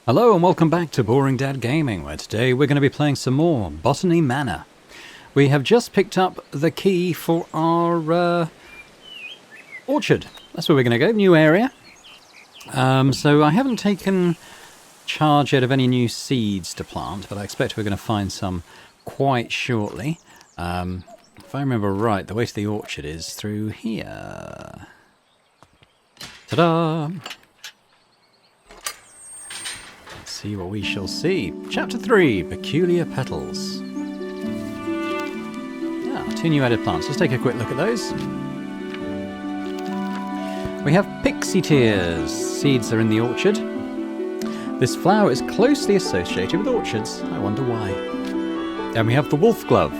Hello and welcome back to Boring Dad Gaming, where today we're going to be playing some more Botany Manor. We have just picked up the key for our orchard. That's where we're going to go, new area. So I haven't taken charge yet of any new seeds to plant, but I expect we're going to find some quite shortly. If I remember right, the way to the orchard is through here. Ta-da! See what we shall see. Chapter 3, Peculiar Petals. Ah, 2 new added plants. Let's take a quick look at those. We have Pixie Tears. Seeds are in the orchard. This flower is closely associated with orchards. I wonder why. Then we have the Wolf Glove.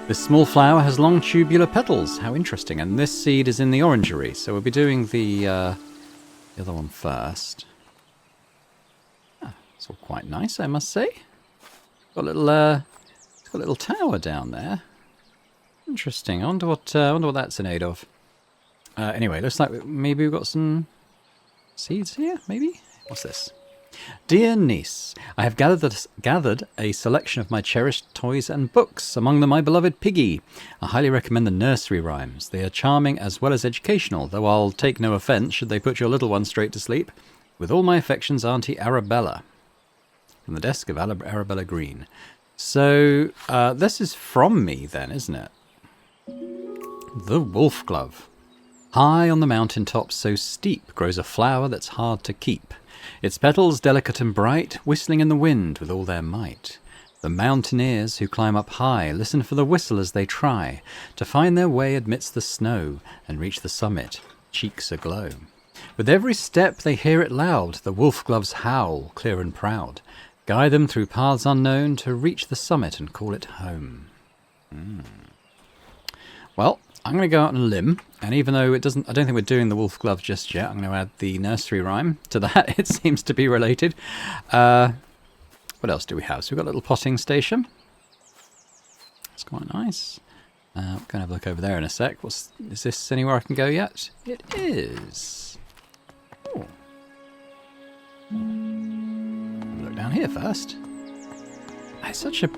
This small flower has long tubular petals. How interesting. And this seed is in the orangery. So we'll be doing the other one first. It's all quite nice, I must say. Got a little, it's got a little tower down there. Interesting. I wonder what that's in aid of. Anyway, looks like maybe we've got some seeds here. Maybe. What's this? Dear niece, I have gathered a selection of my cherished toys and books. Among them, my beloved Piggy. I highly recommend the nursery rhymes. They are charming as well as educational, though I'll take no offence should they put your little one straight to sleep. With all my affections, Auntie Arabella. From the desk of Arabella Green. So, this is from me then, isn't it? The Wolf Glove. High on the mountain top so steep grows a flower that's hard to keep. Its petals delicate and bright, whistling in the wind with all their might. The mountaineers who climb up high listen for the whistle as they try to find their way amidst the snow and reach the summit, cheeks aglow. With every step they hear it loud, the wolf gloves howl, clear and proud. Guide them through paths unknown to reach the summit and call it home. Well, I'm going to go out on a limb, and even though I don't think we're doing the wolf glove just yet, I'm going to add the nursery rhyme to that. It seems to be related. What else do we have? So we've got a little potting station. It's quite nice. We're going to have a look over there in a sec. Is this anywhere I can go yet? It is. Oh. Look down here first. It's such a...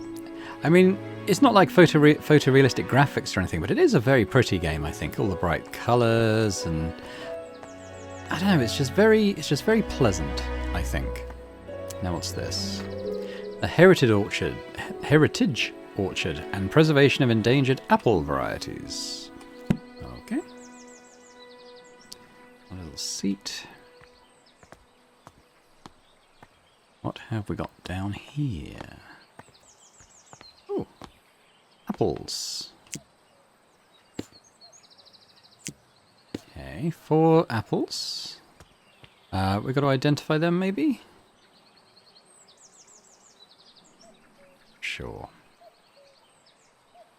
I mean, it's not like photorealistic graphics or anything, but it is a very pretty game, I think. All the bright colours and... I don't know, it's just very pleasant, I think. Now what's this? A heritage orchard and preservation of endangered apple varieties. Okay. A little seat. What have we got down here? Oh, apples. Okay, 4 apples. We've got to identify them, maybe? Sure.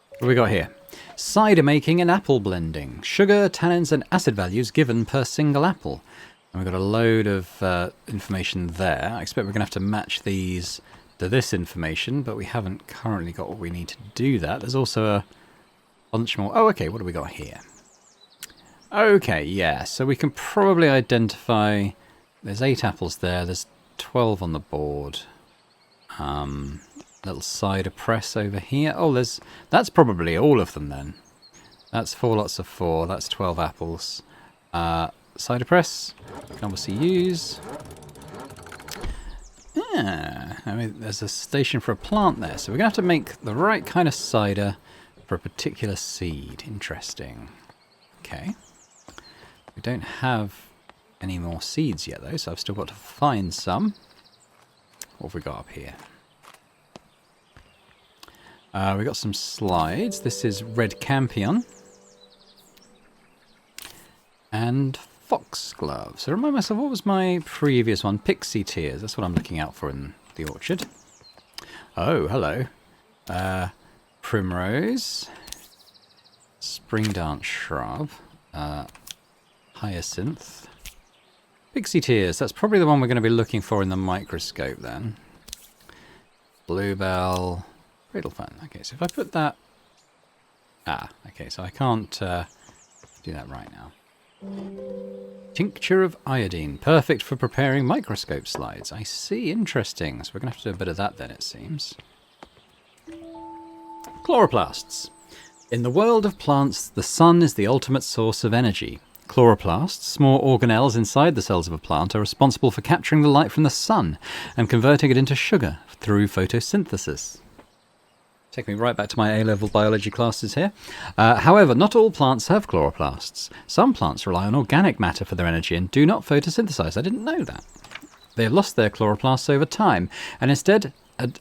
What have we got here? Cider making and apple blending. Sugar, tannins and acid values given per single apple. And we've got a load of information there. I expect we're going to have to match these to this information, but we haven't currently got what we need to do that. There's also a bunch more. Oh, okay, what do we got here? Okay, yeah, so we can probably identify... There's 8 apples there. There's 12 on the board. Little cider press over here. Oh, that's probably all of them then. That's 4 lots of 4. That's 12 apples. Cider press, can obviously use. Yeah, I mean, there's a station for a plant there, so we're going to have to make the right kind of cider for a particular seed. Interesting. Okay. We don't have any more seeds yet, though, so I've still got to find some. What have we got up here? We've got some slides. This is red campion. And foxglove. So remind myself, what was my previous one? Pixie Tears. That's what I'm looking out for in the orchard. Oh, hello. Primrose. Spring dance shrub. Hyacinth. Pixie Tears. That's probably the one we're going to be looking for in the microscope then. Bluebell. Cradle fan. Okay, so if I put that... okay, so I can't do that right now. Tincture of iodine. Perfect for preparing microscope slides. I see. Interesting. So we're going to have to do a bit of that then, it seems. Chloroplasts. In the world of plants, the sun is the ultimate source of energy. Chloroplasts, small organelles inside the cells of a plant, are responsible for capturing the light from the sun and converting it into sugar through photosynthesis. Take me right back to my A-level biology classes here. However, not all plants have chloroplasts. Some plants rely on organic matter for their energy and do not photosynthesize. I didn't know that. They have lost their chloroplasts over time and instead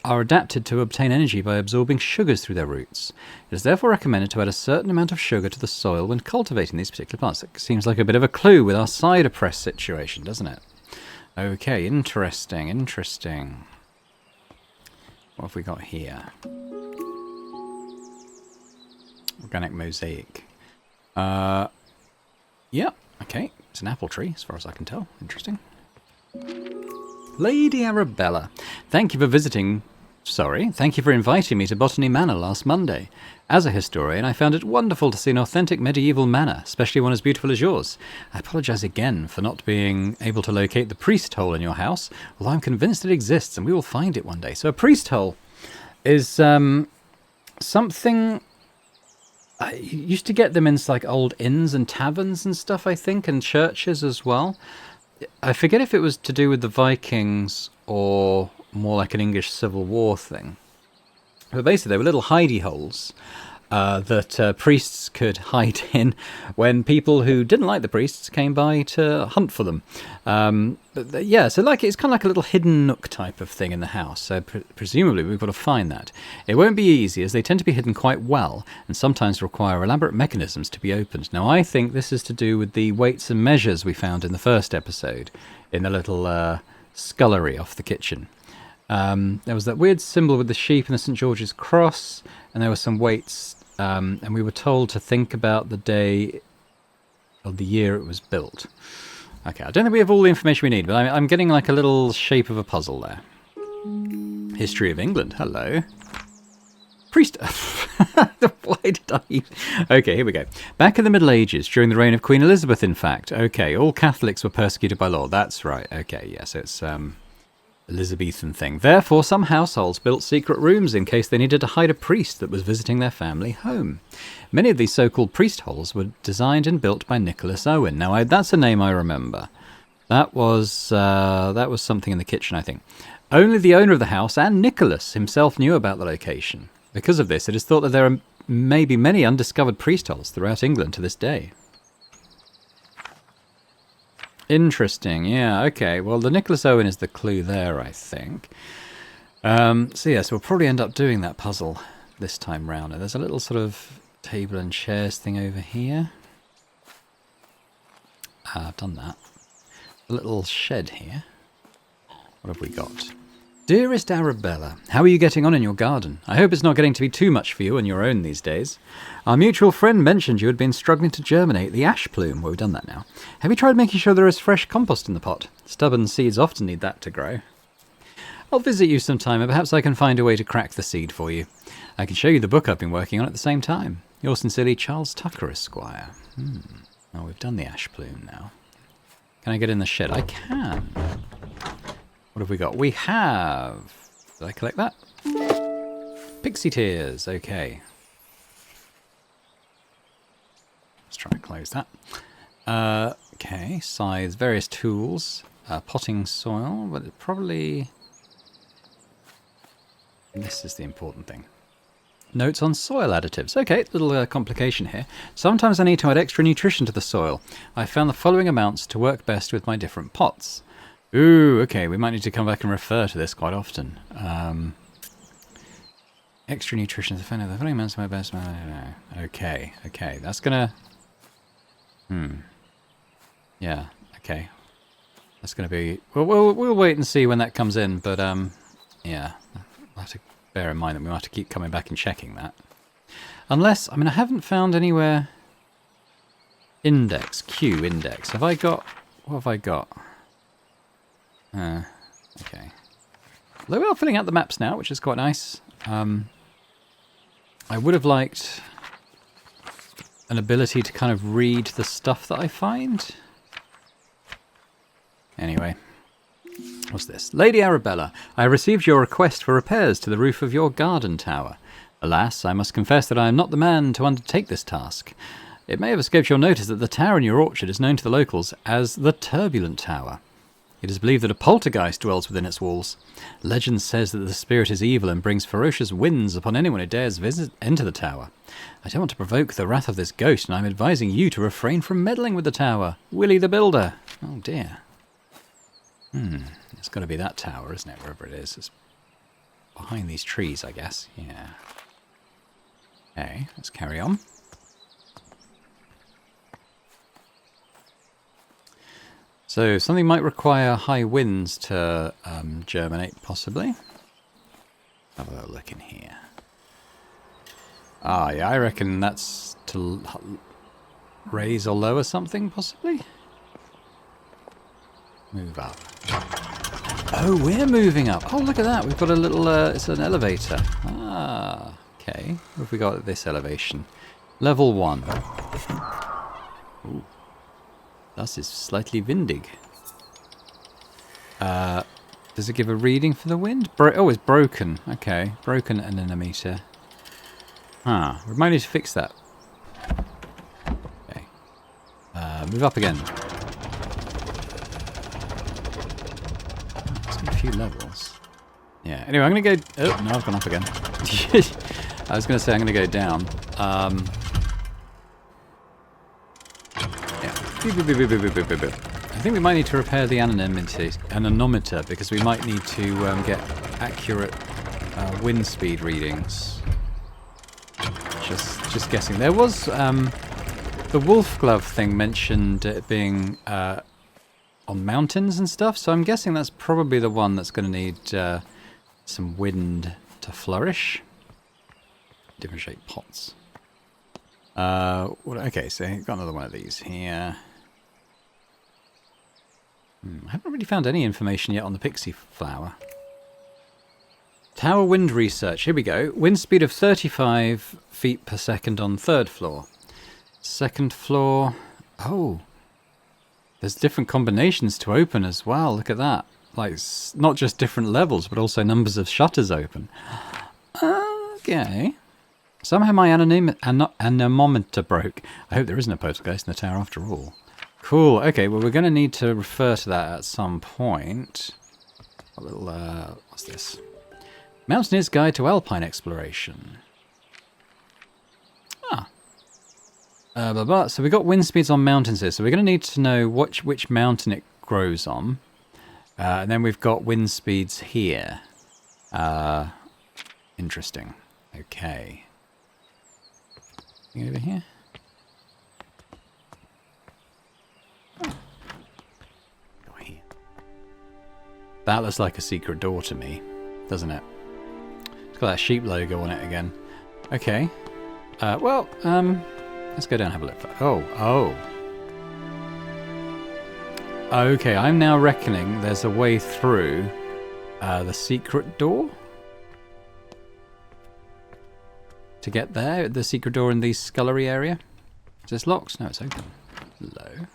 are adapted to obtain energy by absorbing sugars through their roots. It is therefore recommended to add a certain amount of sugar to the soil when cultivating these particular plants. It seems like a bit of a clue with our cider press situation, doesn't it? Okay, interesting, interesting. What have we got here? Organic mosaic. Yeah, okay. It's an apple tree, as far as I can tell. Interesting. Lady Arabella, thank you for inviting me to Botany Manor last Monday. As a historian, I found it wonderful to see an authentic medieval manor, especially one as beautiful as yours. I apologise again for not being able to locate the priest hole in your house, although I'm convinced it exists and we will find it one day. So a priest hole is something... I used to get them in like old inns and taverns and stuff, I think, and churches as well. I forget if it was to do with the Vikings or more like an English Civil War thing. But basically, they were little hidey holes that priests could hide in when people who didn't like the priests came by to hunt for them. Yeah, so like it's kind of like a little hidden nook type of thing in the house. So presumably we've got to find that. It won't be easy as they tend to be hidden quite well and sometimes require elaborate mechanisms to be opened. Now I think this is to do with the weights and measures we found in the first episode in the little scullery off the kitchen. There was that weird symbol with the sheep and the St. George's cross, and there were some weights, and we were told to think about the day of the year it was built. Okay, I don't think we have all the information we need, but I'm getting like a little shape of a puzzle there. History of England, hello. Priest... Why did I... Okay, here we go. Back in the Middle Ages, during the reign of Queen Elizabeth, in fact. Okay, all Catholics were persecuted by law. That's right. Okay, yeah, so it's... Elizabethan thing. Therefore, some households built secret rooms in case they needed to hide a priest that was visiting their family home. Many of these so-called priest holes were designed and built by Nicholas Owen. Now, that's a name I remember. That was something in the kitchen, I think. Only the owner of the house and Nicholas himself knew about the location. Because of this, it is thought that there are maybe many undiscovered priest holes throughout England to this day. Interesting, yeah, okay. Well, the Nicholas Owen is the clue there, I think. So yes, we'll probably end up doing that puzzle this time round. And there's a little sort of table and chairs thing over here. I've done that. A little shed here. What have we got? Dearest Arabella, how are you getting on in your garden? I hope it's not getting to be too much for you on your own these days. Our mutual friend mentioned you had been struggling to germinate the ash plume. Well, we've done that now. Have you tried making sure there is fresh compost in the pot? Stubborn seeds often need that to grow. I'll visit you sometime and perhaps I can find a way to crack the seed for you. I can show you the book I've been working on at the same time. Yours sincerely, Charles Tucker, Esquire. Oh, we've done the ash plume now. Can I get in the shed? I can. What have we got? We have... Did I collect that? Pixie tears. Okay. Let's try and close that. Okay. Scythes. Various tools. Potting soil. But it probably... This is the important thing. Notes on soil additives. Okay, little complication here. Sometimes I need to add extra nutrition to the soil. I found the following amounts to work best with my different pots. Ooh, okay, we might need to come back and refer to this quite often. Extra nutrition. The following amounts of my best... Okay, that's gonna... Yeah, okay. That's gonna be... We'll wait and see when that comes in, but, yeah. I'll have to bear in mind that we'll have to keep coming back and checking that. Unless, I mean, I haven't found anywhere... Index, Q index. Have I got... What have I got? Okay. Although we are filling out the maps now, which is quite nice. I would have liked an ability to kind of read the stuff that I find. Anyway. What's this? Lady Arabella, I received your request for repairs to the roof of your garden tower. Alas, I must confess that I am not the man to undertake this task. It may have escaped your notice that the tower in your orchard is known to the locals as the Turbulent Tower. It is believed that a poltergeist dwells within its walls. Legend says that the spirit is evil and brings ferocious winds upon anyone who dares enter the tower. I don't want to provoke the wrath of this ghost, and I'm advising you to refrain from meddling with the tower. Willie the Builder. Oh dear. It's got to be that tower, isn't it? Wherever it is. It's behind these trees, I guess. Yeah. Okay, let's carry on. So, something might require high winds to germinate, possibly. Have a little look in here. Ah, yeah, I reckon that's to raise or lower something, possibly? Move up. Oh, we're moving up. Oh, look at that. We've got a little, it's an elevator. Ah, okay. What have we got at this elevation? Level 1. Ooh. Thus is slightly windig. Does it give a reading for the wind? Oh, it's broken. Okay, broken an anemometer. Huh, we might need to fix that. Okay. Move up again. It's got a few levels. Yeah, anyway, I'm going to go... Oh, no, I've gone up again. I was going to say I'm going to go down. I think we might need to repair the anemometer because we might need to get accurate wind speed readings. Just guessing. There was the wolf glove thing mentioned it being on mountains and stuff, so I'm guessing that's probably the one that's going to need some wind to flourish. Different shaped pots. Okay, so got another one of these here. I haven't really found any information yet on the pixie flower. Tower wind research. Here we go. Wind speed of 35 feet per second on 3rd floor. 2nd floor. Oh. There's different combinations to open as well. Look at that. Like, not just different levels, but also numbers of shutters open. Okay. Somehow my anemometer broke. I hope there isn't a poltergeist in the tower after all. Cool. Okay, well, we're going to need to refer to that at some point. A little, what's this? Mountaineer's Guide to Alpine Exploration. Ah. Blah, blah. So we got wind speeds on mountains here. So we're going to need to know which mountain it grows on. And then we've got wind speeds here. Interesting. Okay. Over here. Go here. That looks like a secret door to me, doesn't it? It's got that sheep logo on it again. Okay. Well, let's go down and have a look. Oh. Okay, I'm now reckoning there's a way through the secret door. To get there, the secret door in the scullery area. Is this locked? No, it's open. Hello.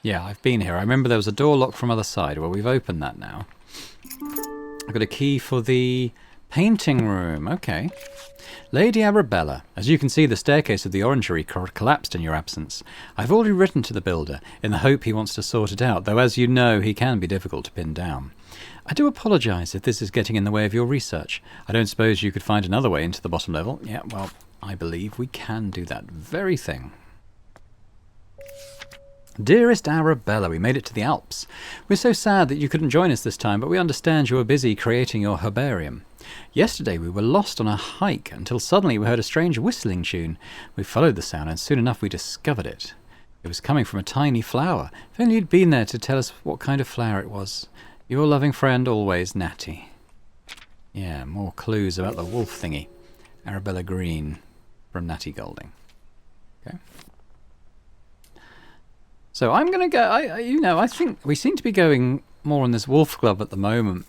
Yeah, I've been here. I remember there was a door locked from other side. Well, we've opened that now. I've got a key for the painting room. Okay. Lady Arabella, as you can see, the staircase of the orangery collapsed in your absence. I've already written to the builder in the hope he wants to sort it out, though as you know, he can be difficult to pin down. I do apologise if this is getting in the way of your research. I don't suppose you could find another way into the bottom level. Yeah, well, I believe we can do that very thing. Dearest Arabella, we made it to the Alps. We're so sad that you couldn't join us this time, but we understand you were busy creating your herbarium. Yesterday we were lost on a hike until suddenly we heard a strange whistling tune. We followed the sound and soon enough we discovered it. It was coming from a tiny flower. If only you'd been there to tell us what kind of flower it was. Your loving friend always, Natty. Yeah, more clues about the wolf thingy. Arabella Green from Natty Golding. Okay. So I'm going to go... I think we seem to be going more on this wolf glove at the moment.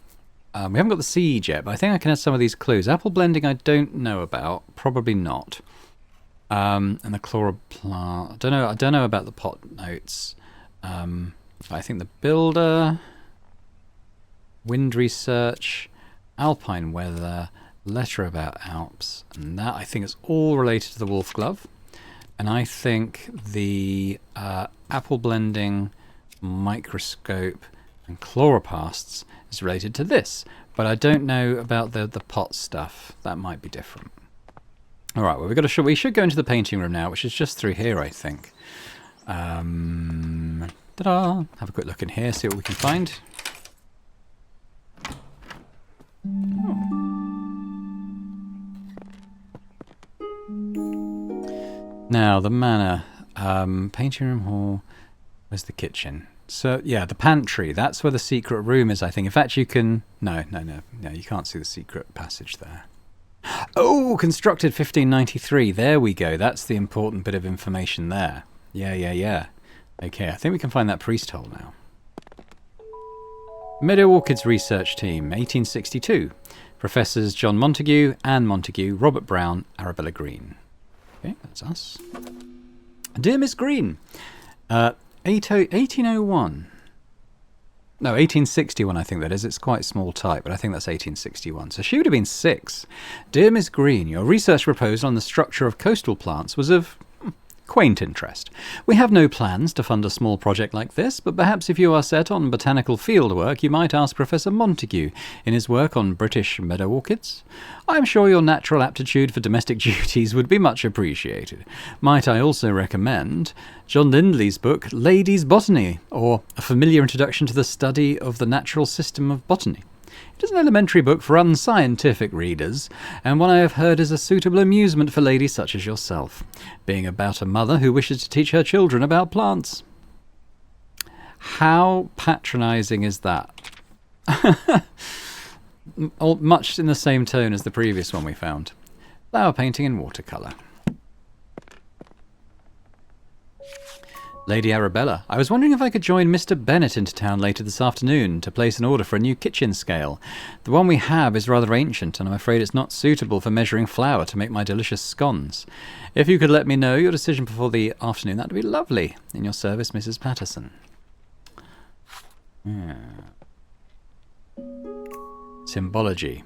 We haven't got the seed yet, but I think I can add some of these clues. Apple blending I don't know about. Probably not. And the chloroplant. I don't know about the pot notes. I think the builder, wind research, alpine weather, letter about Alps, and that I think is all related to the wolf glove. And I think the apple blending, microscope, and chloroplasts is related to this. But I don't know about the pot stuff. That might be different. All right, well, we should go into the painting room now, which is just through here, I think. Ta-da! Have a quick look in here, see what we can find. Oh. Now, the manor. Painting room hall. Where's the kitchen? So, yeah, the pantry. That's where the secret room is, I think. In fact, you can... No, you can't see the secret passage there. Oh, constructed 1593. There we go. That's the important bit of information there. Yeah. Okay, I think we can find that priest hole now. Meadow Orchids Research Team, 1862. Professors John Montague, Anne Montague, Robert Brown, Arabella Green. Okay, that's us. Dear Miss Green, 1801. No, 1861 I think that is. It's quite small type, but I think that's 1861. So she would have been 6. Dear Miss Green, your research proposal on the structure of coastal plants was of quaint interest. We have no plans to fund a small project like this, but perhaps if you are set on botanical fieldwork, you might ask Professor Montague in his work on British meadow orchids. I am sure your natural aptitude for domestic duties would be much appreciated. Might I also recommend John Lindley's book, Ladies' Botany, or A Familiar Introduction to the Study of the Natural System of Botany. It is an elementary book for unscientific readers, and one I have heard is a suitable amusement for ladies such as yourself, being about a mother who wishes to teach her children about plants. How patronising is that? Much in the same tone as the previous one we found. Flower painting in watercolour. Lady Arabella, I was wondering if I could join Mr. Bennet into town later this afternoon to place an order for a new kitchen scale. The one we have is rather ancient, and I'm afraid it's not suitable for measuring flour to make my delicious scones. If you could let me know your decision before the afternoon, that would be lovely. In your service, Mrs. Patterson. Yeah. Symbology.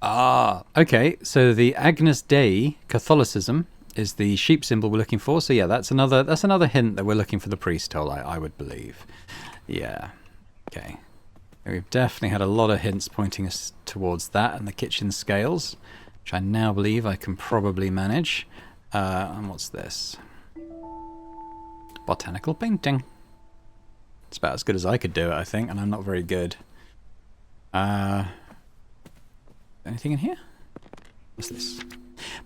Okay, so the Agnus Dei, Catholicism, is the sheep symbol we're looking for. So yeah, that's another hint that we're looking for the priest hole, I would believe. Yeah. Okay. We've definitely had a lot of hints pointing us towards that and the kitchen scales, which I now believe I can probably manage. And what's this? Botanical painting. It's about as good as I could do it, I think, and I'm not very good. Anything in here? What's this?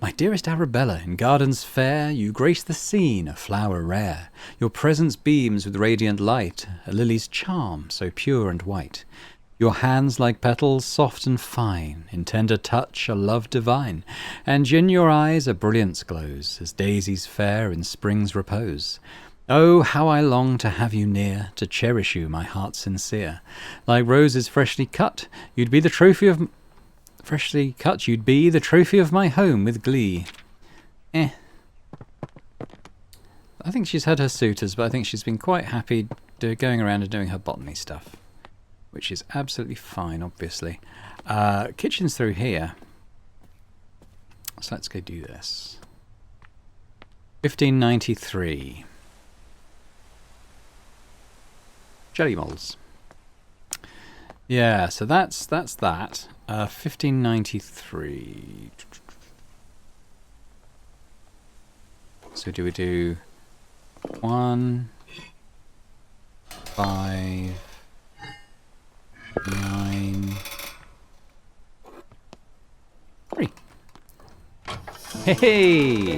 My dearest Arabella, in gardens fair you grace the scene, a flower rare. Your presence beams with radiant light, a lily's charm so pure and white. Your hands like petals soft and fine, in tender touch a love divine, and in your eyes a brilliance glows, as daisies fair in spring's repose. Oh, how I long to have you near, to cherish you, my heart sincere. Like roses freshly cut, you'd be the trophy of... Freshly cut, you'd be the trophy of my home with glee. I think she's had her suitors, but I think she's been quite happy going around and doing her botany stuff, which is absolutely fine, obviously. Kitchen's through here. So let's go do this. 1593. Jelly molds. Yeah, so that's that. 1593. So do we do 1, 5, 9, 3. Hey!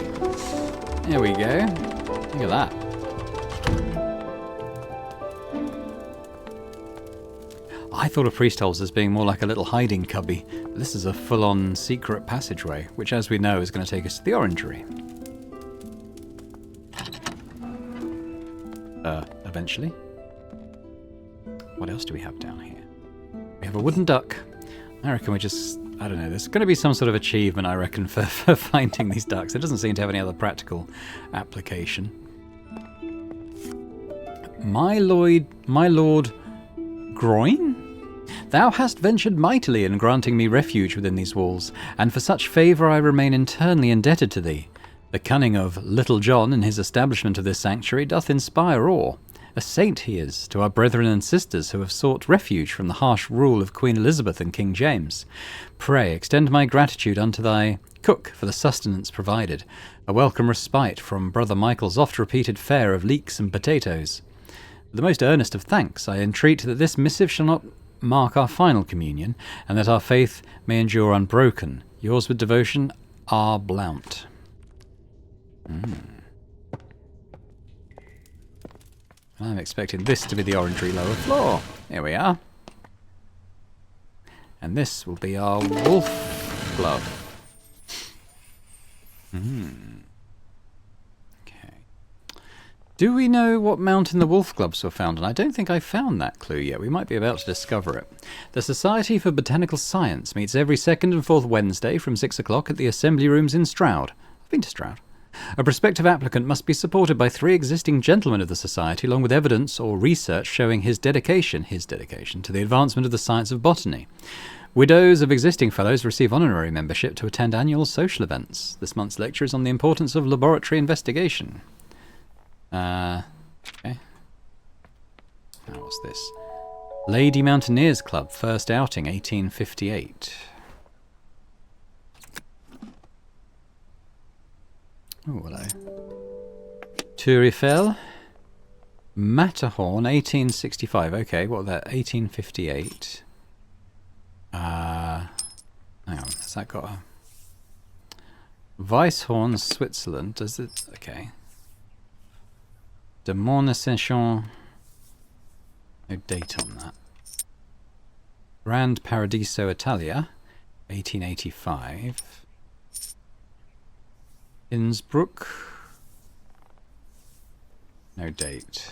There we go. Look at that. I thought of priest holes as being more like a little hiding cubby. But this is a full-on secret passageway, which as we know is going to take us to the orangery. Eventually. What else do we have down here? We have a wooden duck. I reckon we just... I don't know. There's going to be some sort of achievement, I reckon, for finding these ducks. It doesn't seem to have any other practical application. My lord Groin? Thou hast ventured mightily in granting me refuge within these walls, and for such favour I remain eternally indebted to thee. The cunning of Little John in his establishment of this sanctuary doth inspire awe. A saint he is to our brethren and sisters who have sought refuge from the harsh rule of Queen Elizabeth and King James. Pray extend my gratitude unto thy cook for the sustenance provided, a welcome respite from Brother Michael's oft-repeated fare of leeks and potatoes. With the most earnest of thanks, I entreat that this missive shall not mark our final communion, and that our faith may endure unbroken. Yours with devotion, R. Blount. I'm expecting this to be the orangery lower floor. Here we are. And this will be our wolf glove. Okay. Do we know what mountain the wolf gloves were found on? I don't think I found that clue yet. We might be about to discover it. The Society for Botanical Science meets every second and fourth Wednesday from 6 o'clock at the Assembly Rooms in Stroud. I've been to Stroud. A prospective applicant must be supported by 3 existing gentlemen of the Society, along with evidence or research showing his dedication to the advancement of the science of botany. Widows of existing fellows receive honorary membership to attend annual social events. This month's lecture is on the importance of laboratory investigation. Okay. Now what's this? Lady Mountaineers Club, first outing, 1858. Oh, hello. Tour Eiffel. Matterhorn, 1865. Okay, what was that? 1858. Hang on, has that got a... Weisshorn, Switzerland. Does it... Okay. De Mont-Ascension. No date on that. Grand Paradiso, Italia. 1885. Innsbruck. No date.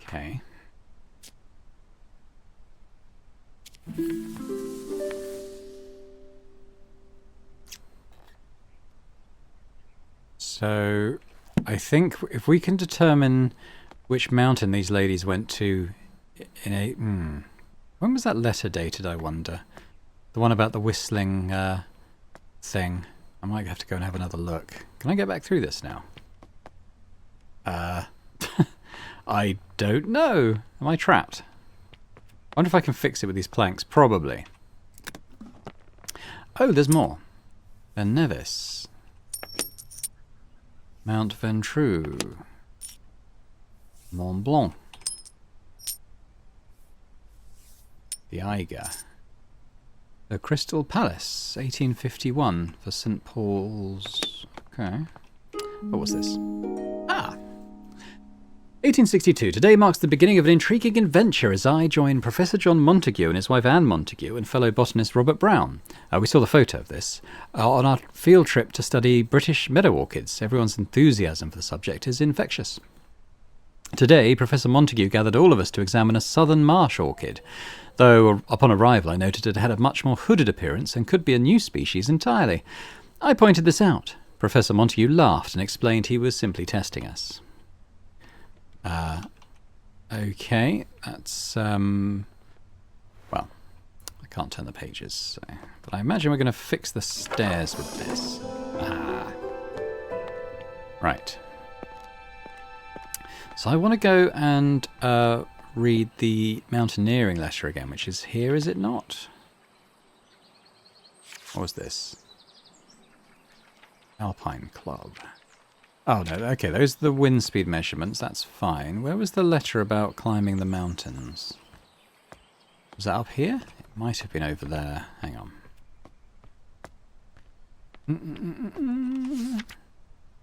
Okay. So, I think if we can determine which mountain these ladies went to in a... When was that letter dated, I wonder? The one about the whistling thing. I might have to go and have another look. Can I get back through this now? I don't know. Am I trapped? I wonder if I can fix it with these planks. Probably. Oh, there's more. Ben Nevis. Mount Ventoux. Mont Blanc. The Eiger. The Crystal Palace, 1851 for St. Paul's. Okay. What was this? 1862. Today marks the beginning of an intriguing adventure as I join Professor John Montague and his wife Anne Montague and fellow botanist Robert Brown. We saw the photo of this. On our field trip to study British meadow orchids. Everyone's enthusiasm for the subject is infectious. Today, Professor Montague gathered all of us to examine a southern marsh orchid, though upon arrival I noted it had a much more hooded appearance and could be a new species entirely. I pointed this out. Professor Montague laughed and explained he was simply testing us. Okay, that's, well, I can't turn the pages, so, but I imagine we're going to fix the stairs with this. Right. So I want to go and read the mountaineering letter again, which is here, is it not? What was this? Alpine Club. Oh, no, okay, those are the wind speed measurements, that's fine. Where was the letter about climbing the mountains? Was that up here? It might have been over there. Hang on.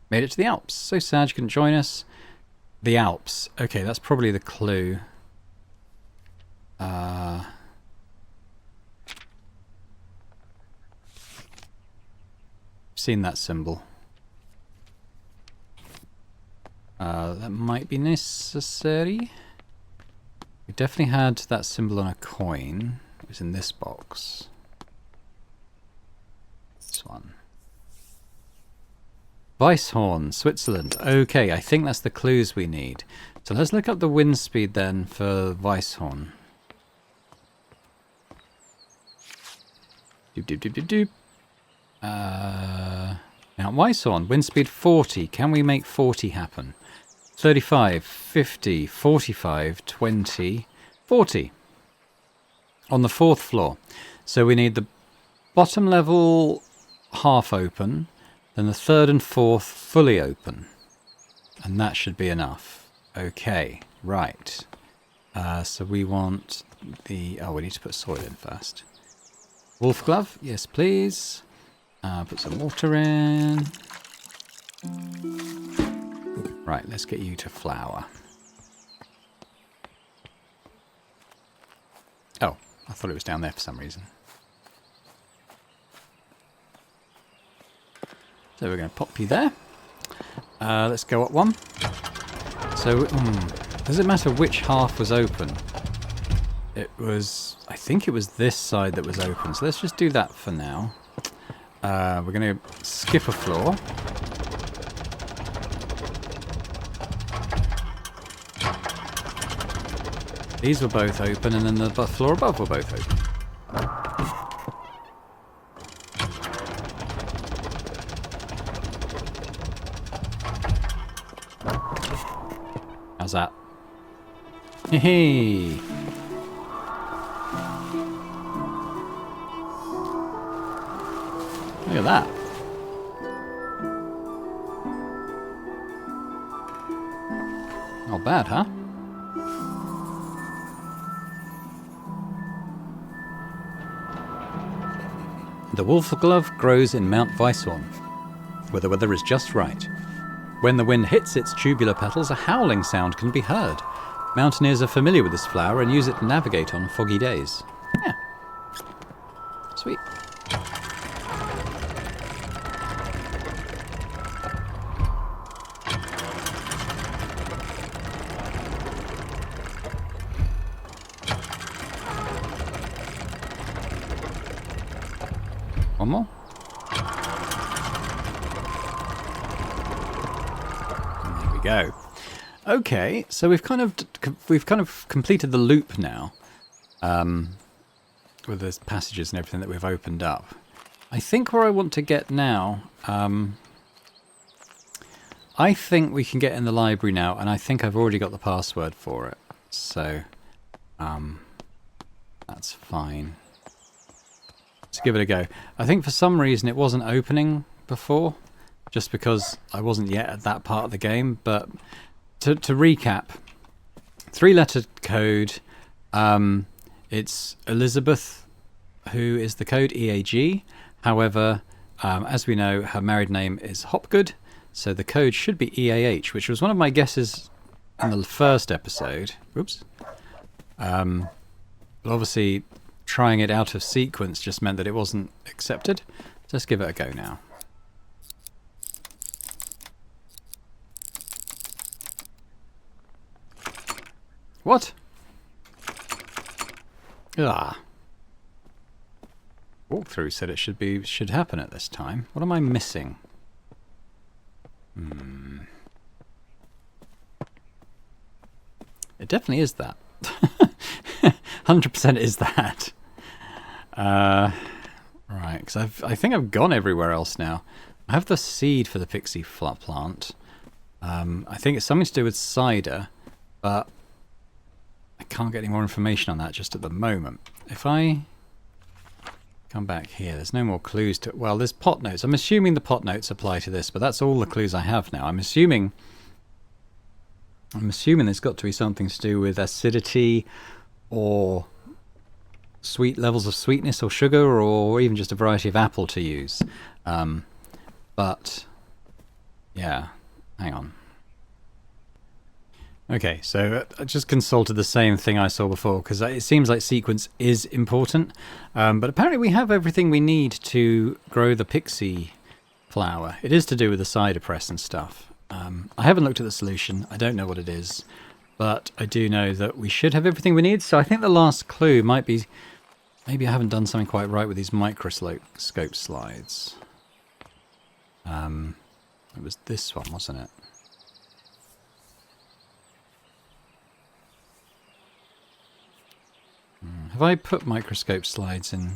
Made it to the Alps. So sad you couldn't join us. The Alps. Okay, that's probably the clue. Seen that symbol. That might be necessary. We definitely had that symbol on a coin. It was in this box. This one. Weisshorn, Switzerland. Okay, I think that's the clues we need. So let's look up the wind speed then for Weisshorn. Doop, doop, doop, doop, doop. Now, Weisshorn, wind speed 40. Can we make 40 happen? 35, 50, 45, 20, 40. On the 4th floor. So we need the bottom level half open, then the 3rd and 4th fully open. And that should be enough. Okay, right. So we want the... Oh, we need to put soil in first. Wolf glove, yes please. Put some water in. Right, let's get you to flower. Oh, I thought it was down there for some reason. So we're going to pop you there. Let's go up one. So, does it matter which half was open? It was... I think it was this side that was open. So let's just do that for now. We're going to skip a floor. These were both open, and then the floor above were both open. How's that? Hey! Look at that. Not bad, huh? The wolf glove grows in Mount Weisshorn, where the weather is just right. When the wind hits its tubular petals, a howling sound can be heard. Mountaineers are familiar with this flower and use it to navigate on foggy days. Yeah. Sweet. One more. And there we go. Okay, so we've kind of completed the loop now, with the passages and everything that we've opened up. I think where I want to get now, I think we can get in the library now, and I think I've already got the password for it, so that's fine. Let's give it a go. I think for some reason it wasn't opening before, just because I wasn't yet at that part of the game. But to recap, 3-letter code. It's Elizabeth who is the code, EAG. However, as we know, her married name is Hopgood, so the code should be EAH, which was one of my guesses in the first episode. Oops. But obviously, trying it out of sequence just meant that it wasn't accepted. So let's give it a go now. What? Ah. Walkthrough said it should happen at this time. What am I missing? It definitely is that. 100% is that. Right, because I think I've gone everywhere else now. I have the seed for the pixie plant. I think it's something to do with cider, but I can't get any more information on that just at the moment. If I come back here, there's no more clues to... Well, there's pot notes. I'm assuming the pot notes apply to this, but that's all the clues I have now. I'm assuming there's got to be something to do with acidity or sweet levels of sweetness or sugar, or even just a variety of apple to use. But yeah, hang on. Okay, so I just consulted the same thing I saw before, because it seems like sequence is important. But apparently we have everything we need to grow the pixie flower. It is to do with the cider press and stuff. I haven't looked at the solution. I don't know what it is. But I do know that we should have everything we need. So I think the last clue might be... Maybe I haven't done something quite right with these microscope slides. It was this one, wasn't it? Have I put microscope slides in?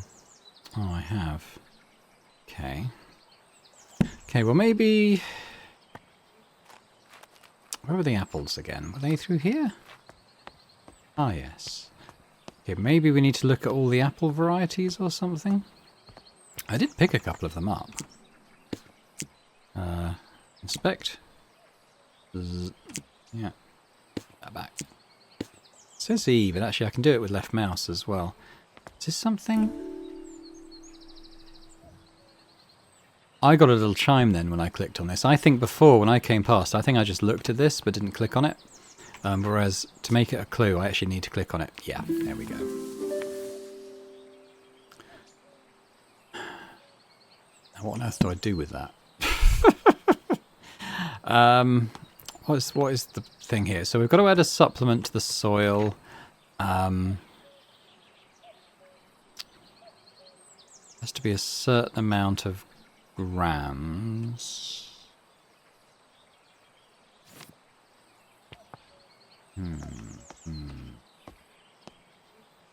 Oh, I have. Okay. Okay, well maybe... Where were the apples again? Were they through here? Ah, yes. Okay, maybe we need to look at all the apple varieties or something. I did pick a couple of them up. Inspect. Yeah. Back. It says E, but actually I can do it with left mouse as well. Is this something? I got a little chime then when I clicked on this. I think before, when I came past, I think I just looked at this but didn't click on it. Whereas to make it a clue, I actually need to click on it. Yeah, there we go. Now, what on earth do I do with that? What is the thing here? So we've got to add a supplement to the soil. Has to be a certain amount of grams.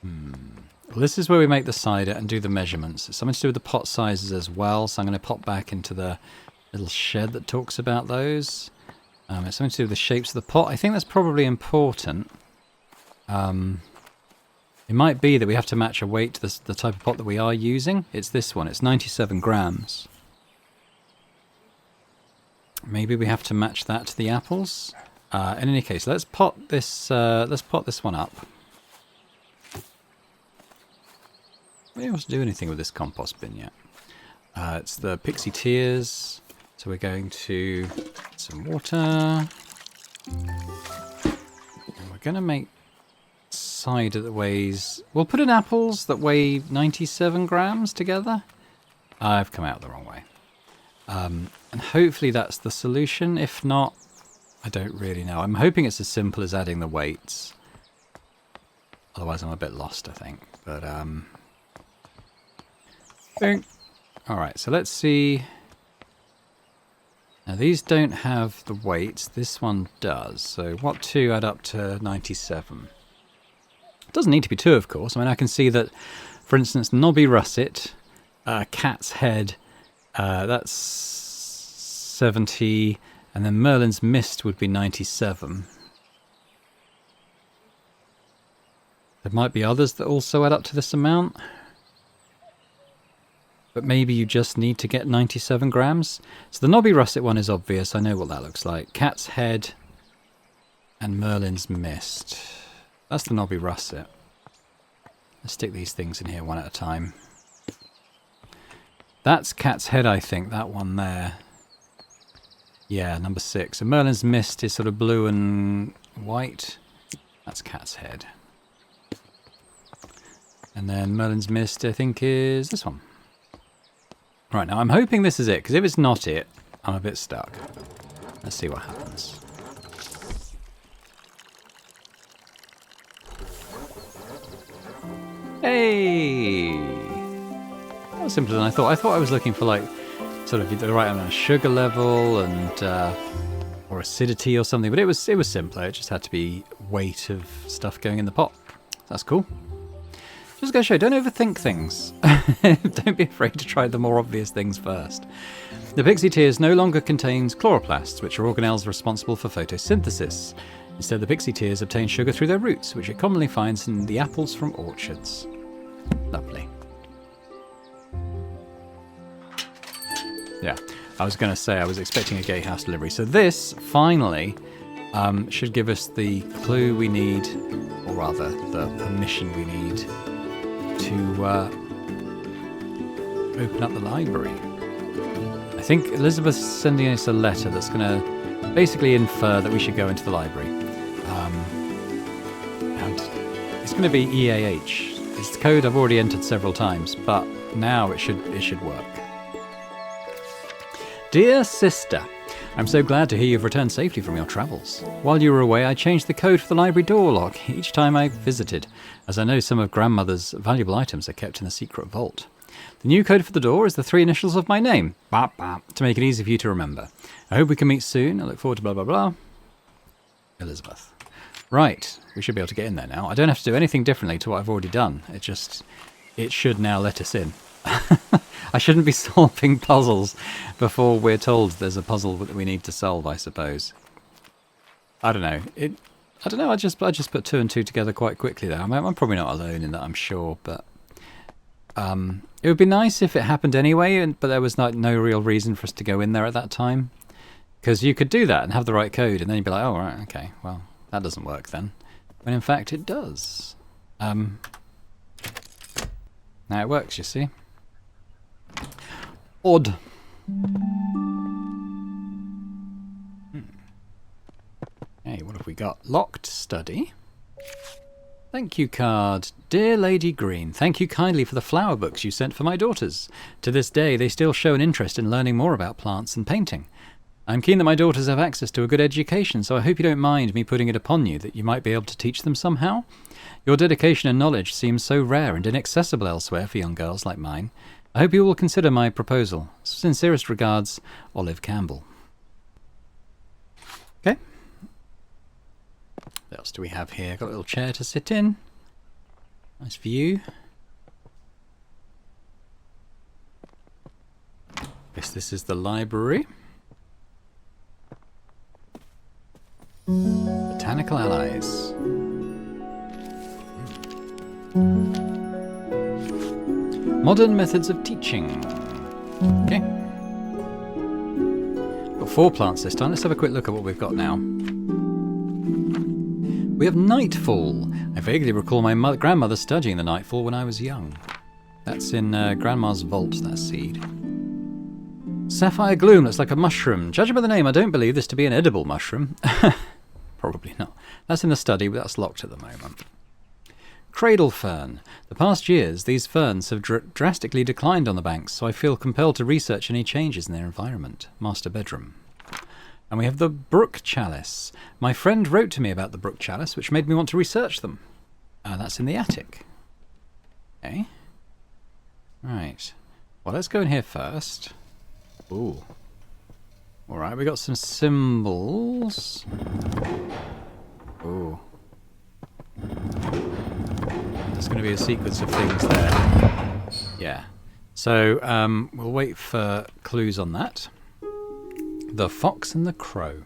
Well, this is where we make the cider and do the measurements. It's something to do with the pot sizes as well, so I'm going to pop back into the little shed that talks about those. It's something to do with the shapes of the pot. I think that's probably important. It might be that we have to match a weight to the type of pot that we are using. It's this one. It's 97 grams. Maybe we have to match that to the apples. In any case, let's pot this one up. We don't have to do anything with this compost bin yet. It's the Pixie Tears. So we're going to add some water. And we're going to make cider that weighs... We'll put in apples that weigh 97 grams together. I've come out the wrong way. And hopefully that's the solution. If not, I don't really know. I'm hoping it's as simple as adding the weights. Otherwise I'm a bit lost, I think. But, Alright, so let's see... Now these don't have the weights. This one does. So what two add up to 97? It doesn't need to be two, of course. I mean, I can see that, for instance, Knobby Russet, Cat's Head, that's 70, and then Merlin's Mist would be 97. There might be others that also add up to this amount. But maybe you just need to get 97 grams. So the Knobby Russet one is obvious. I know what that looks like. Cat's Head and Merlin's Mist. That's the Knobby Russet. Let's stick these things in here one at a time. That's Cat's Head, I think. That one there. Yeah, number 6. And Merlin's Mist is sort of blue and white. That's Cat's Head. And then Merlin's Mist, I think, is this one. Right, now I'm hoping this is it, because if it's not it, I'm a bit stuck. Let's see what happens. Hey! That was simpler than I thought. I thought I was looking for, like, sort of the right amount of sugar level and or acidity or something, but it was simpler. It just had to be weight of stuff going in the pot. That's cool. Just going to show, don't overthink things. Don't be afraid to try the more obvious things first. The Pixie Tears no longer contains chloroplasts, which are organelles responsible for photosynthesis. Instead, the Pixie Tears obtain sugar through their roots, which it commonly finds in the apples from orchards. Lovely. Yeah, I was going to say I was expecting a gatehouse delivery. So this, finally, should give us the clue we need, or rather, the permission we need to open up the library. I think Elizabeth's sending us a letter that's going to basically infer that we should go into the library. And it's going to be EAH. It's the code I've already entered several times, but now it should work. Dear Sister, I'm so glad to hear you've returned safely from your travels. While you were away, I changed the code for the library door lock each time I visited, as I know some of Grandmother's valuable items are kept in the secret vault. The new code for the door is the 3 initials of my name, bop, bop, to make it easy for you to remember. I hope we can meet soon. I look forward to blah, blah, blah. Elizabeth. Right, we should be able to get in there now. I don't have to do anything differently to what I've already done. It should now let us in. I shouldn't be solving puzzles before we're told there's a puzzle that we need to solve, I suppose. I don't know. I don't know, I just put 2 and 2 together quite quickly there. I'm probably not alone in that, I'm sure, but it would be nice if it happened anyway, but there was no real reason for us to go in there at that time. Because you could do that and have the right code, and then you'd be like, oh, right, okay, well, that doesn't work then. When in fact it does. Now it works, you see. Odd. Hey, what have we got? Locked study. Thank you card. Dear Lady Green, thank you kindly for the flower books you sent for my daughters. To this day, they still show an interest in learning more about plants and painting. I'm keen that my daughters have access to a good education, so I hope you don't mind me putting it upon you that you might be able to teach them somehow. Your dedication and knowledge seems so rare and inaccessible elsewhere for young girls like mine. I hope you will consider my proposal. Sincerest regards, Olive Campbell. Okay. What else do we have here? Got a little chair to sit in. Nice view. Guess this is the library. Botanical Allies. Modern methods of teaching. Okay. Got 4 plants this time. Let's have a quick look at what we've got now. We have Nightfall. I vaguely recall my grandmother studying the Nightfall when I was young. That's in Grandma's vault, that seed. Sapphire Gloom looks like a mushroom. Judging by the name, I don't believe this to be an edible mushroom. Probably not. That's in the study, but that's locked at the moment. Cradle Fern. The past years, these ferns have drastically declined on the banks, so I feel compelled to research any changes in their environment. Master bedroom. And we have the Brook Chalice. My friend wrote to me about the Brook Chalice, which made me want to research them. That's in the attic. Okay. Right. Well, let's go in here first. Ooh. Alright, we got some symbols. Ooh. There's going to be a sequence of things there. Yeah. So, we'll wait for clues on that. The Fox and the Crow.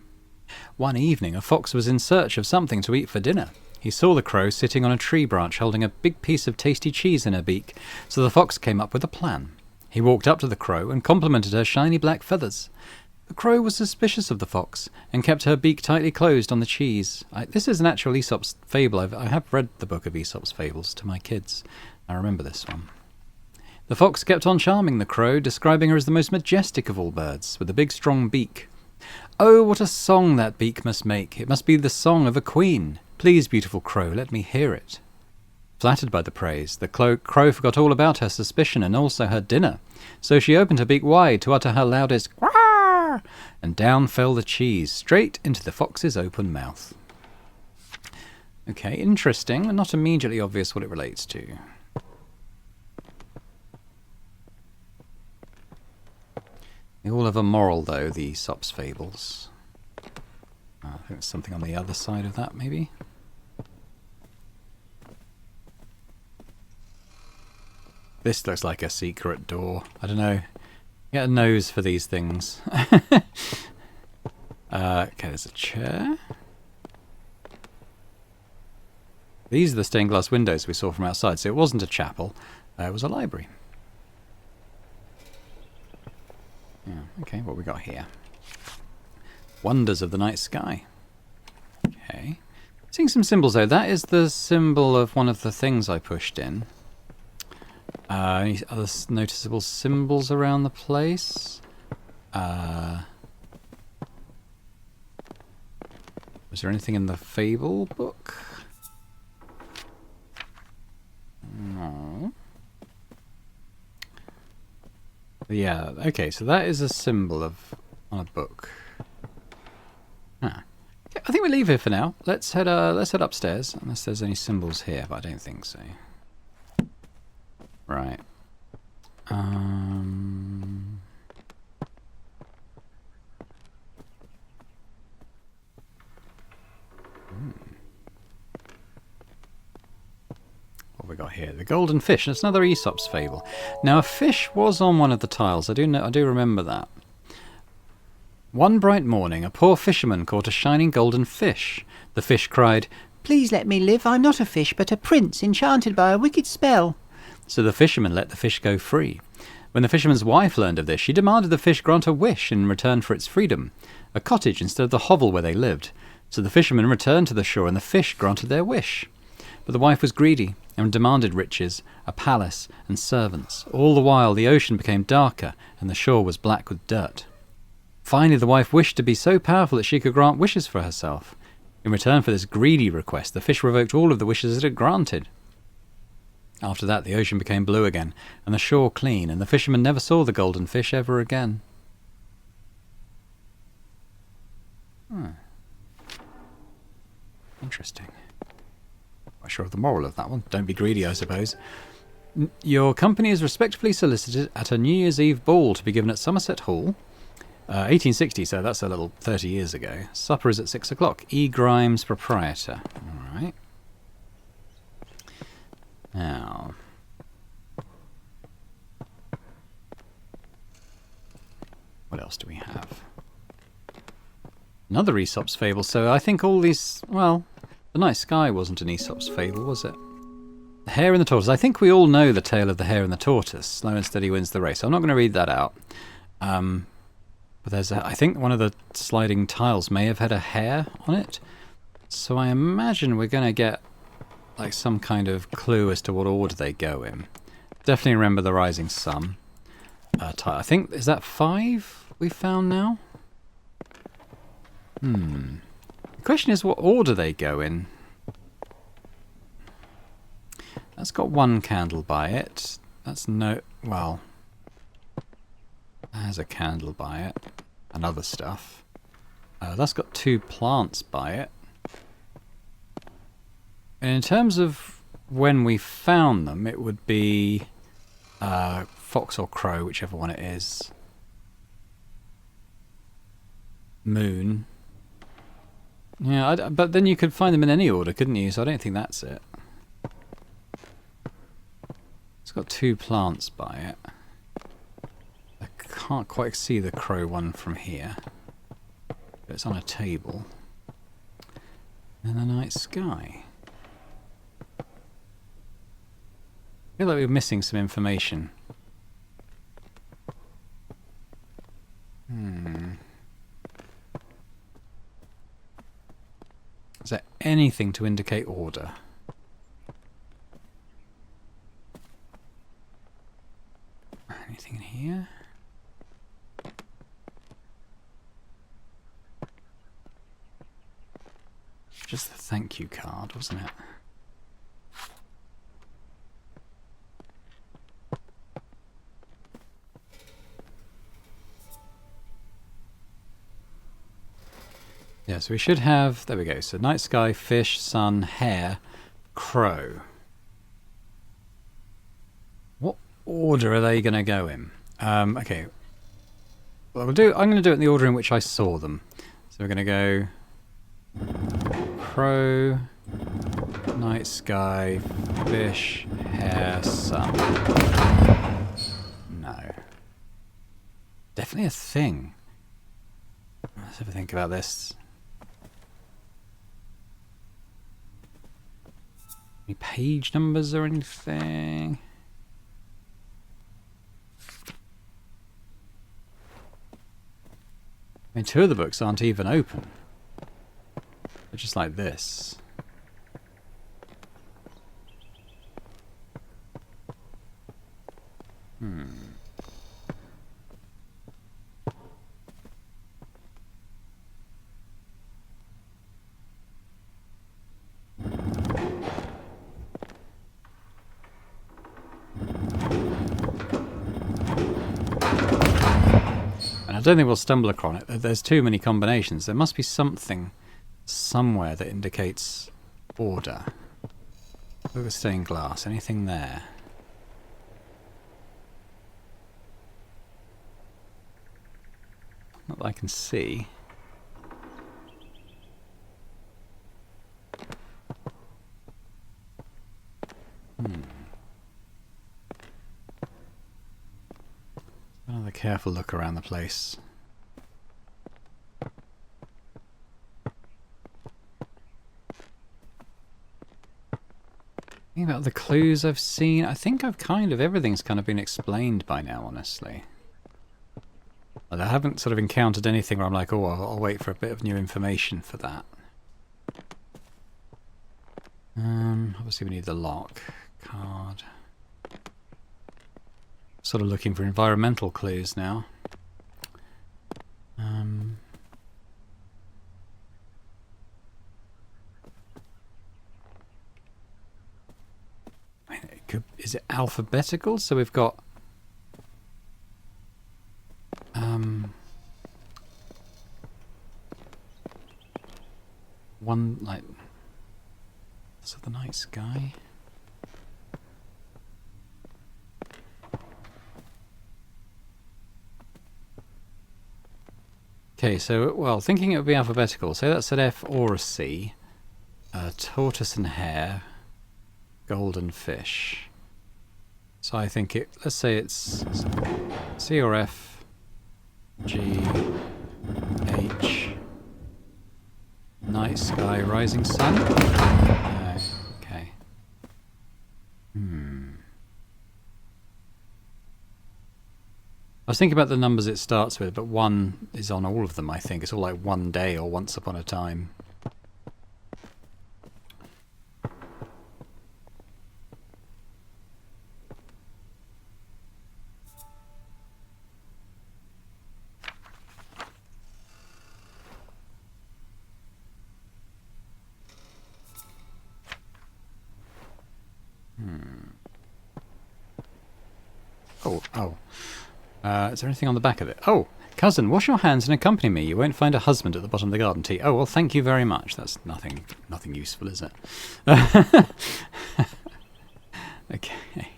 One evening, a fox was in search of something to eat for dinner. He saw the crow sitting on a tree branch holding a big piece of tasty cheese in her beak, so the fox came up with a plan. He walked up to the crow and complimented her shiny black feathers. The crow was suspicious of the fox and kept her beak tightly closed on the cheese. This is an actual Aesop's fable. I have read the book of Aesop's fables to my kids. I remember this one. The fox kept on charming the crow, describing her as the most majestic of all birds, with a big strong beak. Oh, what a song that beak must make! It must be the song of a queen. Please, beautiful crow, let me hear it. Flattered by the praise, the crow forgot all about her suspicion and also her dinner, so she opened her beak wide to utter her loudest "Quack!" and down fell the cheese, straight into the fox's open mouth. Okay, interesting, and not immediately obvious what it relates to. They all have a moral, though, the Aesop's fables. I think there's something on the other side of that, maybe? This looks like a secret door. I don't know. Get a nose for these things. Okay, there's a chair. These are the stained glass windows we saw from outside, so it wasn't a chapel. It was a library. Yeah, okay, what we got here? Wonders of the night sky. Okay. Seeing some symbols, though. That is the symbol of one of the things I pushed in. Any other noticeable symbols around the place? Was there anything in the fable book? No. Yeah, okay, so that is a symbol of on a book. Huh. Okay, I think we leave here for now. Let's head upstairs, unless there's any symbols here, but I don't think so. Right. What have we got here? The golden fish. That's another Aesop's fable. Now, a fish was on one of the tiles. I do remember that. One bright morning, a poor fisherman caught a shining golden fish. The fish cried, "Please let me live. I'm not a fish, but a prince enchanted by a wicked spell." So the fisherman let the fish go free. When the fisherman's wife learned of this, she demanded the fish grant a wish in return for its freedom, a cottage instead of the hovel where they lived. So the fisherman returned to the shore, and the fish granted their wish. But the wife was greedy and demanded riches, a palace, and servants. All the while the ocean became darker, and the shore was black with dirt. Finally the wife wished to be so powerful that she could grant wishes for herself. In return for this greedy request, the fish revoked all of the wishes it had granted. After that, the ocean became blue again, and the shore clean, and the fisherman never saw the golden fish ever again. Interesting. Not sure of the moral of that one. Don't be greedy, I suppose. Your company is respectfully solicited at a New Year's Eve ball to be given at Somerset Hall. 1860, so that's a little 30 years ago. Supper is at 6 o'clock. E. Grimes, proprietor. All right. Now, what else do we have? Another Aesop's fable. So I think all these, well, the night sky wasn't an Aesop's fable, was it? The hare and the tortoise. I think we all know the tale of the hare and the tortoise. Slow and steady wins the race. I'm not going to read that out. But there's I think one of the sliding tiles may have had a hare on it. So I imagine we're going to get like some kind of clue as to what order they go in. Definitely remember the rising sun. I think, is that 5 we found now? The question is what order they go in. That's got 1 candle by it. That's no... well... There's a candle by it. And other stuff. That's got 2 plants by it. And in terms of when we found them, it would be fox or crow, whichever one it is. Moon. Yeah, but then you could find them in any order, couldn't you? So I don't think that's it. It's got 2 plants by it. I can't quite see the crow one from here. But it's on a table. And the night sky. I feel like we're missing some information. Is there anything to indicate order? Anything in here? Just the thank you card, wasn't it? Yeah, so we should have, there we go, so night sky, fish, sun, hare, crow. What order are they going to go in? Okay. Well, I'm going to do it in the order in which I saw them. So we're going to go crow, night sky, fish, hare, sun. No. Definitely a thing. Let's have a think about this. Any page numbers or anything? I mean, 2 of the books aren't even open. They're just like this. And I don't think we'll stumble across it. There's too many combinations. There must be something somewhere that indicates order. Look at stained glass. Anything there? Not that I can see. Another careful look around the place. Think about the clues I've seen. I think everything's kind of been explained by now, honestly. But I haven't sort of encountered anything where I'm like, oh, I'll wait for a bit of new information for that. Obviously we need the lock card. Sort of looking for environmental clues now. Is it alphabetical? So we've got one, like, so the night sky. Okay, so, well, thinking it would be alphabetical, so that's an F or a C. Tortoise and hare, golden fish. So I think let's say it's C or F, G, H, night sky, rising sun. Okay. I was thinking about the numbers it starts with, but 1 is on all of them, I think. It's all like one day or once upon a time. Is there anything on the back of it? Oh, cousin, wash your hands and accompany me. You won't find a husband at the bottom of the garden tea. Oh, well, thank you very much. That's nothing useful, is it? Okay.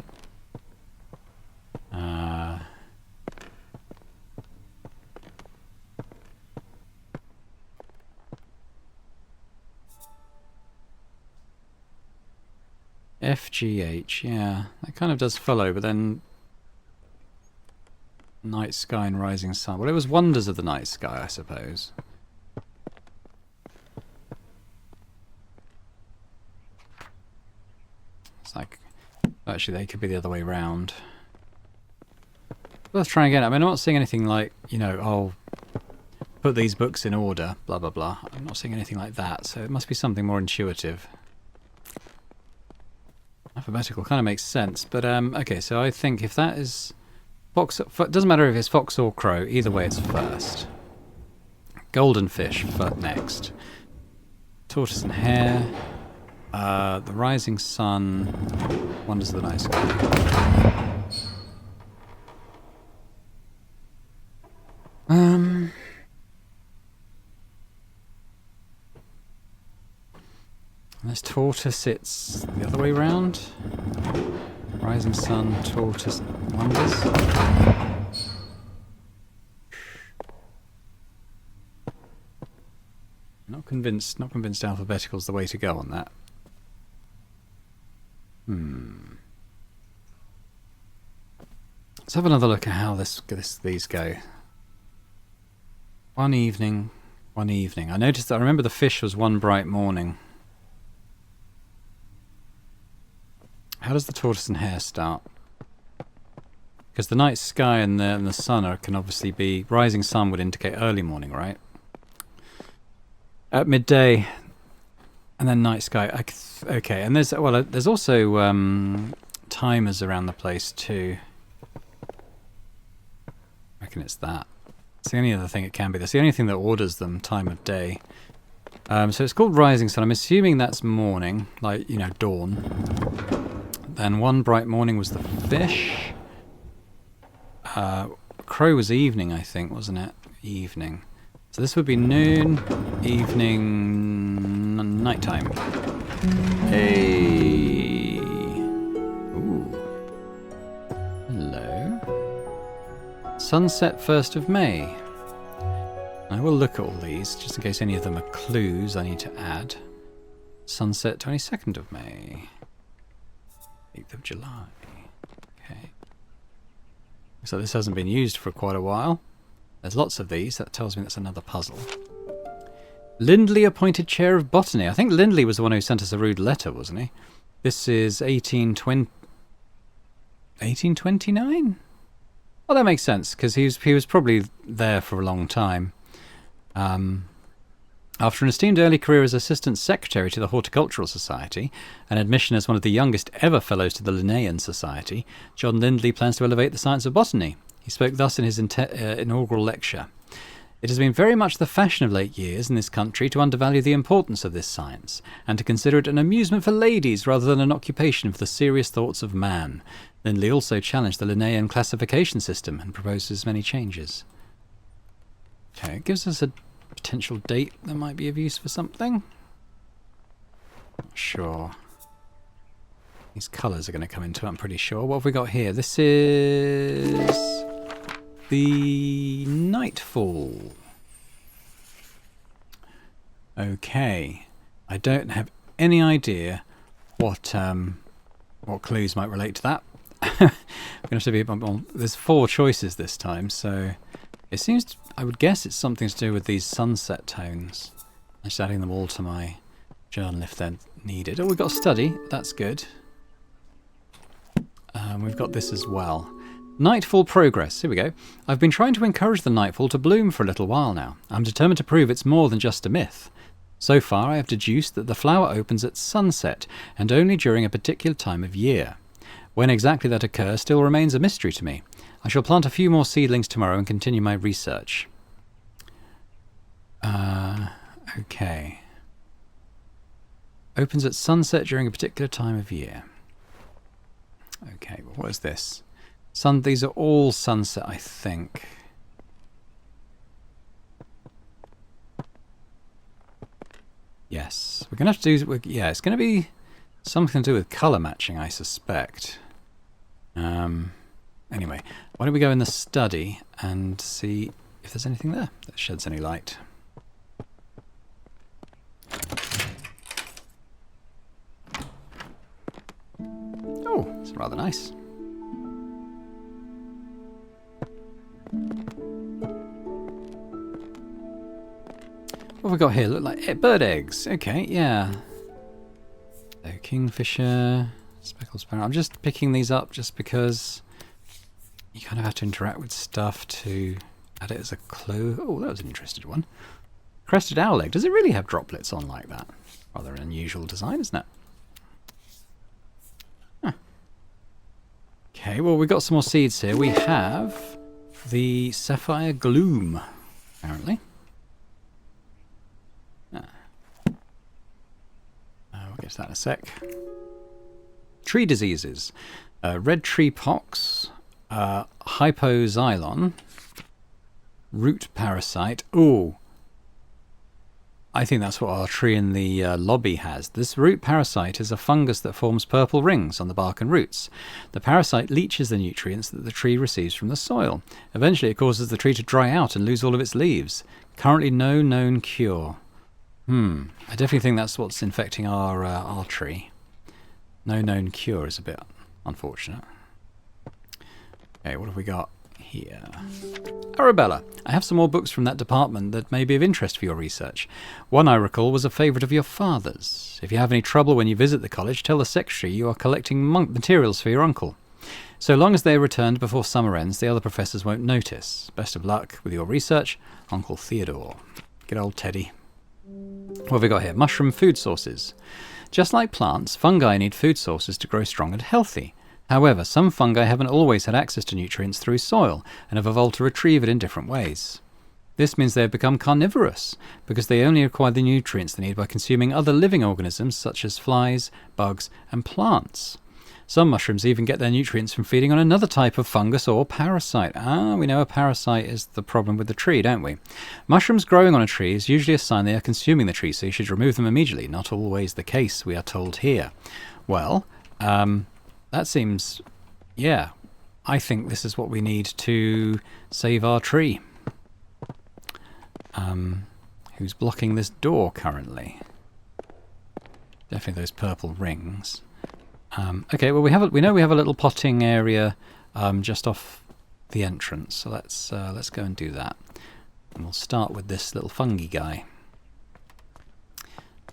FGH, yeah, that kind of does follow, but then night sky and rising sun. Well, it was wonders of the night sky, I suppose. It's like, actually, they could be the other way round. Let's try again. I mean, I'm not seeing anything like, you know, oh, put these books in order, blah, blah, blah. I'm not seeing anything like that, so it must be something more intuitive. Alphabetical kind of makes sense, but okay, so I think if that is fox, it doesn't matter if it's fox or crow, either way it's first. Golden fish for next. Tortoise and hare. The rising sun. Wonders of the night sky. There's tortoise, it's the other way round. Rising sun, tortoise, wonders. Not convinced alphabetical's the way to go on that. Let's have another look at how these go. One evening. I noticed that I remember the fish was one bright morning. How does the tortoise and hare start? Because the night sky and the sun can obviously be... Rising sun would indicate early morning, right? At midday, and then night sky. Okay, and there's also timers around the place too. I reckon it's that. It's the only other thing it can be. That's the only thing that orders them, time of day. So it's called rising sun. I'm assuming that's morning, like, you know, dawn. Then one bright morning was the fish. Crow was evening, I think, wasn't it? Evening. So this would be noon, evening, nighttime. Hey! Ooh. Hello. Sunset 1st of May. I will look at all these, just in case any of them are clues I need to add. Sunset 22nd of May. 8th of July. Okay. So this hasn't been used for quite a while. There's lots of these. That tells me that's another puzzle. Lindley appointed chair of botany. I think Lindley was the one who sent us a rude letter, wasn't he? This is 1829? Well, that makes sense, because he was probably there for a long time. After an esteemed early career as Assistant Secretary to the Horticultural Society, and admission as one of the youngest ever Fellows to the Linnaean Society, John Lindley plans to elevate the science of botany. He spoke thus in his inaugural lecture. It has been very much the fashion of late years in this country to undervalue the importance of this science, and to consider it an amusement for ladies rather than an occupation for the serious thoughts of man. Lindley also challenged the Linnaean classification system and proposes many changes. Okay, it gives us a potential date that might be of use for something. Not sure. These colours are going to come into it, I'm pretty sure. What have we got here? This is the Nightfall. Okay. I don't have any idea what clues might relate to that. We're going to have to be a bit more. There's 4 choices this time, so it seems I would guess it's something to do with these sunset tones. I'm just adding them all to my journal if they're needed. Oh, we've got a study. That's good. We've got this as well. Nightfall progress. Here we go. I've been trying to encourage the nightfall to bloom for a little while now. I'm determined to prove it's more than just a myth. So far, I have deduced that the flower opens at sunset, and only during a particular time of year. When exactly that occurs still remains a mystery to me. I shall plant a few more seedlings tomorrow and continue my research. Okay. Opens at sunset during a particular time of year. Okay, well, what is this? These are all sunset, I think. Yes. We're going to have to do... Yeah, it's going to be something to do with colour matching, I suspect. Anyway, why don't we go in the study and see if there's anything there that sheds any light. Oh, it's rather nice. What have we got here? Look like bird eggs. Okay, yeah. So, kingfisher, speckled sparrow. I'm just picking these up just because you kind of have to interact with stuff to add it as a clue. Oh, that was an interesting one. Crested owl egg. Does it really have droplets on like that? Rather an unusual design, isn't it? Huh. Okay, well, we've got some more seeds here. We have the sapphire gloom, apparently. We'll get to that in a sec. Tree diseases. Red tree pox, hypoxylon, root parasite. Ooh, I think that's what our tree in the lobby has. This root parasite is a fungus that forms purple rings on the bark and roots. The parasite leaches the nutrients that the tree receives from the soil. Eventually it causes the tree to dry out and lose all of its leaves. Currently no known cure. I definitely think that's what's infecting our tree. No known cure is a bit unfortunate. Okay, what have we got here? Arabella, I have some more books from that department that may be of interest for your research. One I recall was a favourite of your father's. If you have any trouble when you visit the college, tell the secretary you are collecting materials for your uncle. So long as they are returned before summer ends, the other professors won't notice. Best of luck with your research, Uncle Theodore. Good old Teddy. What have we got here? Mushroom food sources. Just like plants, fungi need food sources to grow strong and healthy. However, some fungi haven't always had access to nutrients through soil and have evolved to retrieve it in different ways. This means they have become carnivorous because they only acquire the nutrients they need by consuming other living organisms such as flies, bugs, and plants. Some mushrooms even get their nutrients from feeding on another type of fungus or parasite. Ah, we know a parasite is the problem with the tree, don't we? Mushrooms growing on a tree is usually a sign they are consuming the tree, so you should remove them immediately. Not always the case, we are told here. Well, that seems... yeah, I think this is what we need to save our tree. Who's blocking this door currently? Definitely those purple rings. Okay, well we know we have a little potting area just off the entrance, so let's go and do that. And we'll start with this little fungi guy.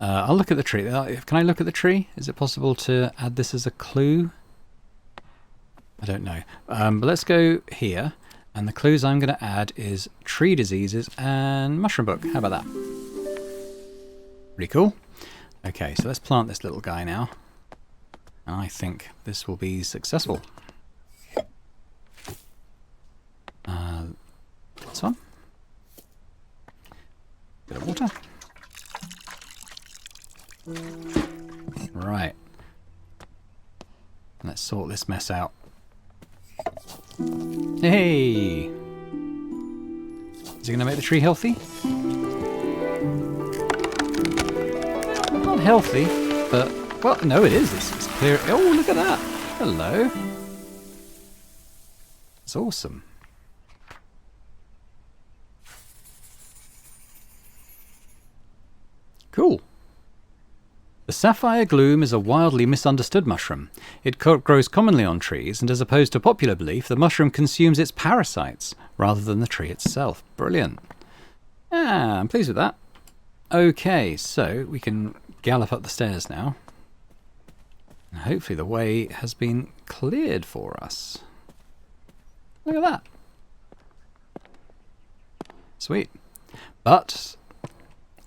I'll look at the tree. Can I look at the tree? Is it possible to add this as a clue? I don't know. But let's go here. And the clues I'm going to add is tree diseases and mushroom book. How about that? Pretty cool. Okay, so let's plant this little guy now. I think this will be successful. This one. Bit of water. Right. Let's sort this mess out. Hey! Is he going to make the tree healthy? Not healthy, but... well, no, it is. It's clear. Oh, look at that! Hello. It's awesome. Cool. The sapphire gloom is a wildly misunderstood mushroom. It grows commonly on trees, and as opposed to popular belief, the mushroom consumes its parasites rather than the tree itself. Brilliant. Ah, I'm pleased with that. Okay, so we can gallop up the stairs now. And hopefully the way has been cleared for us. Look at that. Sweet. But...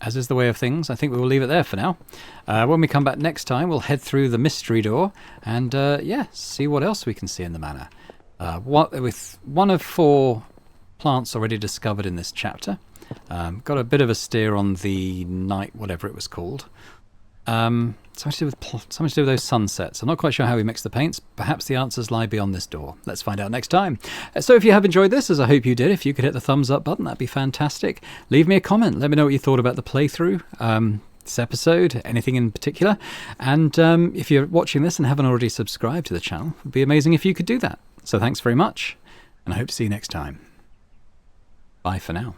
as is the way of things, I think we will leave it there for now. When we come back next time, we'll head through the mystery door and, yeah, see what else we can see in the manor. With one of 4 plants already discovered in this chapter. Got a bit of a steer on the night, whatever it was called. Something to do with those sunsets. I'm not quite sure how we mix the paints. Perhaps the answers lie beyond this door. Let's find out next time. So if you have enjoyed this, as I hope you did, if you could hit the thumbs up button, that'd be fantastic. Leave me a comment. Let me know what you thought about the playthrough, this episode, anything in particular. And if you're watching this and haven't already subscribed to the channel, it would be amazing if you could do that. So thanks very much, and I hope to see you next time. Bye for now.